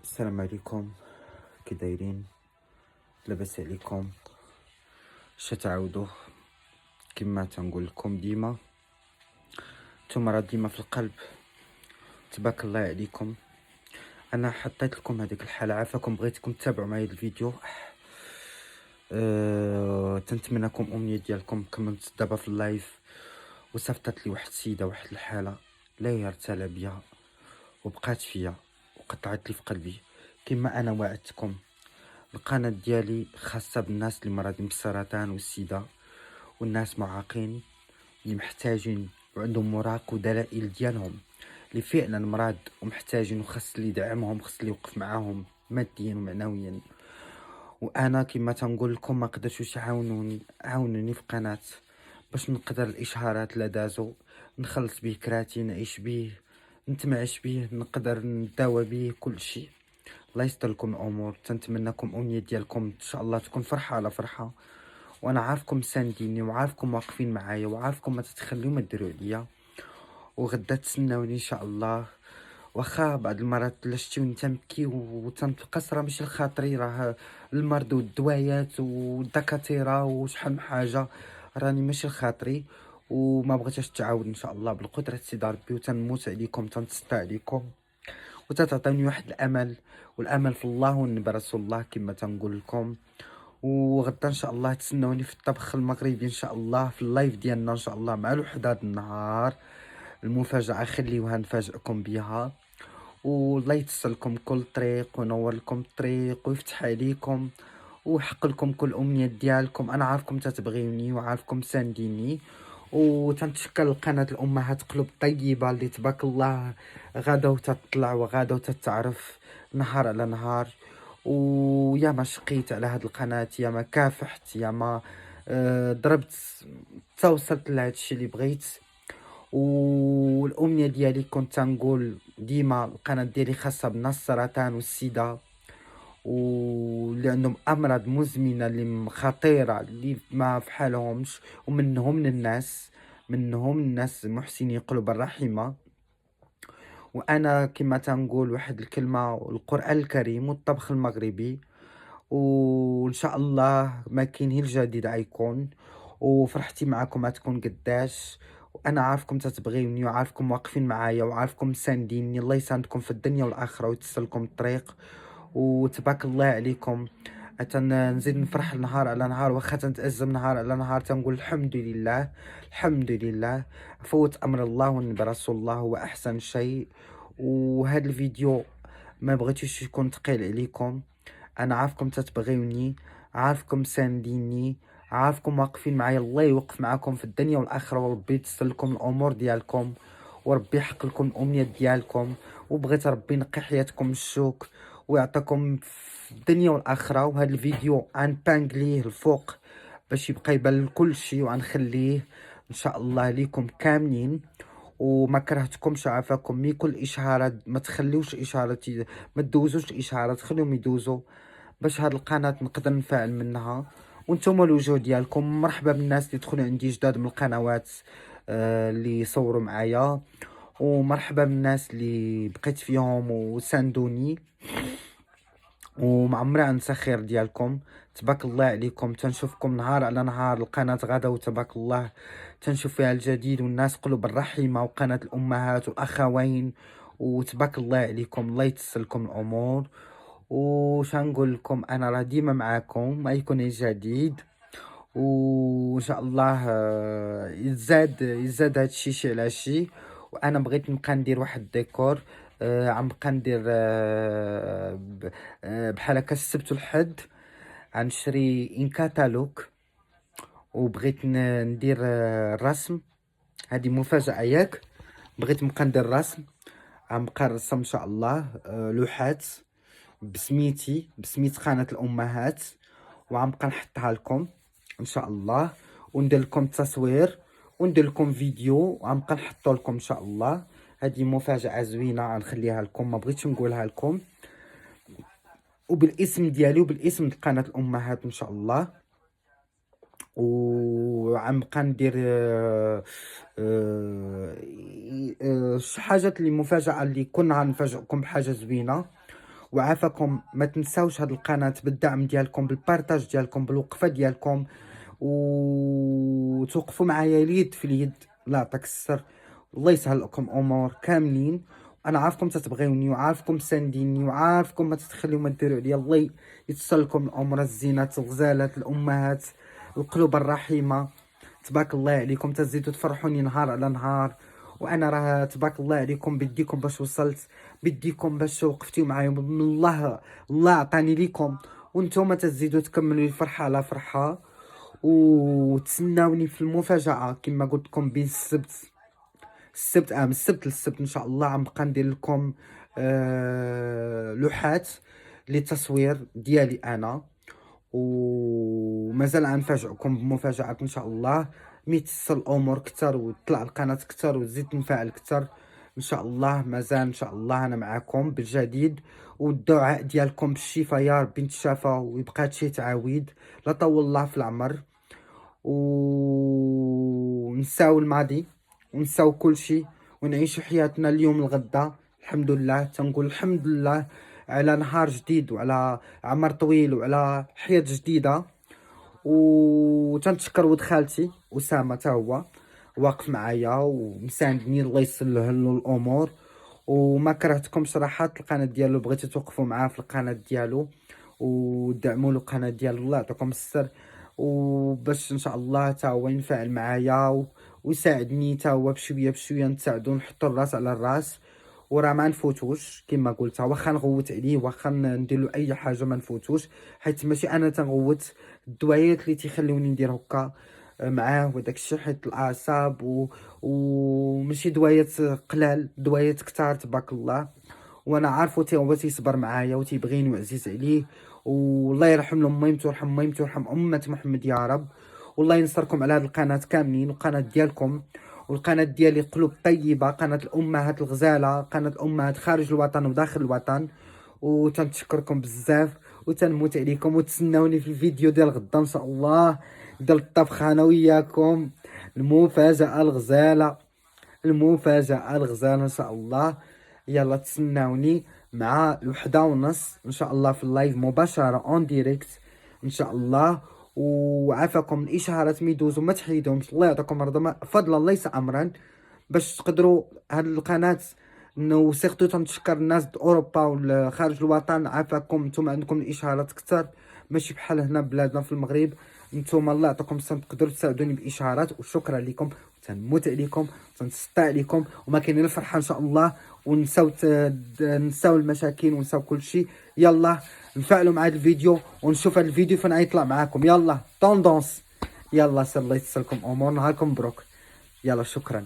السلام عليكم. كي دايرين؟ لاباس عليكم؟ تعاودوا كما تنقول لكم ديما، نتوما راه ديما في القلب. تبارك الله عليكم. انا حطيت لكم هذيك الحاله، عافاكم بغيتكم تتابعوا معايا الفيديو. تنتمنىكم امنيه ديالكم. كملت دابا في اللايف وصيفطت لي واحد السيده واحد الحاله لا يرتلى بيا وبقات فيا وقطعت لي في قلبي. كما انا وعدتكم، القناة ديالي خاصة بالناس اللي مرضين بالسرطان والسيدة والناس معاقين اللي محتاجين وعندهم مراق ودلائل ديالهم اللي فعلا مرض ومحتاجين، وخاص اللي يدعمهم، خاص اللي يوقف معاهم ماديا ومعنويا. وانا كما تنقول لكم ما قدرتوش عاونوني في قناة باش نقدر الاشهارات لا دازو نخلص بيه كراتي، نعيش بيه، نتمعش بيه، نقدر نداوى بيه كل شيء. الله يستر لكم الامور. تنتمنىكم امنيه ديالكم ان شاء الله تكون فرحه على فرحه، وانا عارفكم سانديني وعارفكم واقفين معايا وعارفكم ما تتخليو ما ديروا عليا، وغدا تسناوني ان شاء الله. واخا بعض المرات الا شتيوني تنبكي وتنتقص، راه ماشي الخاطري، راه المرض والدوايات والدكاتره وشحال من حاجه، راني ماشي الخاطري وما بغيتهاش تعاود ان شاء الله بالقدره سيدي ربي. وتنموت عليكم، تنتسطى عليكم وتتعطيني واحد الامل، والامل في الله والنبي رسول الله كما تنقول لكم. وغدا ان شاء الله تسنوني في الطبخ المغربي ان شاء الله في اللايف ديالنا ان شاء الله مع الوحده هذا النهار. المفاجاه خليوها نفاجئكم بها، والله يتسر لكم كل طريق وينور لكم الطريق ويفتح عليكم ويحقق لكم كل امنيات ديالكم. انا عارفكم تتبغيوني وعارفكم سانديني، وتنتشكر القناه الامهات قلوب طيبه اللي تبارك الله غادا وتطلع وغادا وتتعرف نهار على نهار. ويا ما شقيت على هاد القناه، يا ما كافحت، يا ما ضربت حتى وصلت لهاد الشيء اللي بغيت. والامنيه ديالي كنت تنقول ديما القناه ديالي خاصه بالناس السرطان والسيده واللي عندهم امراض مزمنه اللي خطيره اللي ما في حالهمش، منهم الناس محسني قلوب الرحيمه. وانا كما تنقول واحد الكلمه، القران الكريم والطبخ المغربي، وان شاء الله ما كاين هي الجديد غيكون. وفرحتي معكم غتكون قداش، وانا عارفكم تتبغيوني وعارفكم واقفين معايا وعارفكم سانديني. الله يساندكم في الدنيا والاخره ويتسر لكم الطريق، وتبارك الله عليكم. نزيد نفرح نهار على نهار، واخا تنتأزم نهار على نهار تنقول الحمد لله الحمد لله. فوت امر الله والنبي رسول الله هو احسن شيء. وهذا الفيديو ما بغيتوش يكون ثقيل عليكم، انا عارفكم تتبغيوني، عارفكم سانديني، عارفكم واقفين معايا. الله يوقف معاكم في الدنيا والاخره، وربي يتسر لكم الامور ديالكم، وربي يحقق لكم الامنيات ديالكم. وبغيت ربي ينقي حياتكم الشوك ويعطيكم في الدنيا والاخره. وهذا الفيديو غنبانغليه الفوق باش يبقى يبان كل شيء، وغنخليه ان شاء الله ليكم كاملين. وما كرهتكمش، عافاكم مي كل اشهارات ما تخليوش اشهارات ما تدوزوش الاشهارات، خليهم يدوزوا باش هاد القناه نقدر نفعل منها. وانتم الوجوه ديالكم مرحبا بالناس اللي يدخلوا عندي جداد من القنوات اللي يصوروا معايا، ومرحبا بالناس اللي بقيت فيهم وساندوني، ومعمري انسى خير ديالكم. تبارك الله عليكم. تنشوفكم نهار على نهار، القناه غدا وتبارك الله تنشوف فيها الجديد، والناس قلوب الرحيمه، وقناه الامهات والاخوين. وتبارك الله عليكم، الله يتسر لكم الامور. وش نقول لكم، انا راه ديما معاكم، ما يكون جديد. وان شاء الله يزاد هادشي شي على شي. وانا بغيت نبقى ندير واحد الديكور، عم بقى ندير بحال هكا السبت والحد غنشري ان كاتالوج. وبغيت ندير الرسم، هذه مفاجأة ياك. بغيت نبقى ندير الرسم، غنبقى نرسم ان شاء الله لوحات بسميتي، بسميت قناة الامهات، وغنبقى نحطها لكم ان شاء الله، وندير لكم تصوير وندير لكم فيديو وغنبقى نحطو لكم ان شاء الله. هذه مفاجأة زوينة غنخليها لكم، ما بغيتش نقولها لكم، وبالاسم ديالي وبالاسم د قناة الامهات ان شاء الله. وغنبقى ندير شي حاجات اللي مفاجأة اللي كنا غنفاجئكم بحاجة زوينة. وعافاكم. ما تنساوش هاد القناه بالدعم ديالكم، بالبارطاج ديالكم، بالوقفه ديالكم، وتوقفوا معايا اليد في اليد. الله يعطيك السر، الله يسهل لكم امور كاملين. انا عارفكم تتبغيوني، وعارفكم سانديني، وعارفكم ما تتخليو ما ديروا عليا. الله يتسر لكم الامور الزينات الغزالات الامهات القلوب الرحيمه. تبارك الله عليكم، تزيدوا تفرحوني نهار على نهار. وانا راه تبارك الله عليكم بديكم باش وصلت، بديكم باش وقفتوا معايا من الله. الله عطاني ليكم، وانتم تزيدوا تكملوا الفرحه على فرحه. وتسناوني في المفاجاه كما قلت لكم بين من السبت للسبت ان شاء الله غنبقى ندير لكم لوحات للتصوير ديالي انا. ومازال غنفاجئكم بمفاجات ان شاء الله، ميتسر الامور كتر وطلع القناه كتر وتزيد تنفعل كتر ان شاء الله. مازال ان شاء الله انا معاكم بالجديد، والدعاء ديالكم بالشفاء يا ربي نتشافى ويبقى هادشي تعاود. لا طول الله في العمر، ونساو الماضي ونساو كل شيء، ونعيشوا حياتنا اليوم الغدا. الحمد لله، تنقول الحمد لله على نهار جديد، وعلى عمر طويل، وعلى حياة جديدة. وتنشكر ولد خالتي أسامة تا هو واقف معايا ومساندني، الله يسهل له الامور. وما كرهتكم صراحه القناه ديالو، بغيتو توقفوا معاه في القناه ديالو ودعموا له القناه ديالو. الله يعطيكم السر، وباش ان شاء الله تا هو ينفعل معايا ويساعدني تا هو بشويه بشويه، نتساعدو نحطو الراس على الراس. وراه ما نفوتوش كما قلت، واخا نغوت عليه، واخا ندير له اي حاجه ما نفوتوش، حيت ماشي انا تنغوت. الدوايات اللي تيخليوني ندير هكا معاه وداك الشيء حيت الاعصاب وماشي دوايات قلال، دوايات كتار تبارك الله. وانا عارفو هو تيصبر معايا وتيبغيني وعزيز عليه. والله يرحم امي ويرحم امي ويرحم امه محمد يا رب. والله ينصركم على هذه القناه كاملين، والقناه ديالكم والقناه ديالي قلوب طيبه، قناه الامهات الغزاله، قناه الامهات خارج الوطن وداخل الوطن. وتنشكركم بزاف وتنموت عليكم، وتسناوني في الفيديو ديال غدا ان شاء الله، ديال الطبخ انا وياكم. المفاجاه الغزاله، المفاجاه الغزاله ان شاء الله. يلا تسناوني مع 1:30 ان شاء الله في اللايف مباشره اون ديريكت ان شاء الله. وعافاكم الاشهارات ميدوزو ما تحيدهمش، الله يعطيكم رضا فضلا ليس امرا، باش تقدروا هاد القناه. وسيرتو تنشكر الناس د اوروبا وخارج الوطن، عافاكم نتوما عندكم الاشهارات كثر، ماشي بحال هنا بلادنا في المغرب. نتوما الله يعطيكم الصحه تقدروا تساعدوني باشهارات، وشكرا لكم. تنموت عليكم، تنسطع عليكم، وما كاينين الفرحه ان شاء الله. نساو المشاكل ونساو كل شيء. يلا نفعلوا مع هذا الفيديو، ونشوف هذا الفيديو فين غيطلع معاكم. يلا طوندونس، يلا سير الله يتسلكم امور، نهاركم مبروك. يلا شكرا.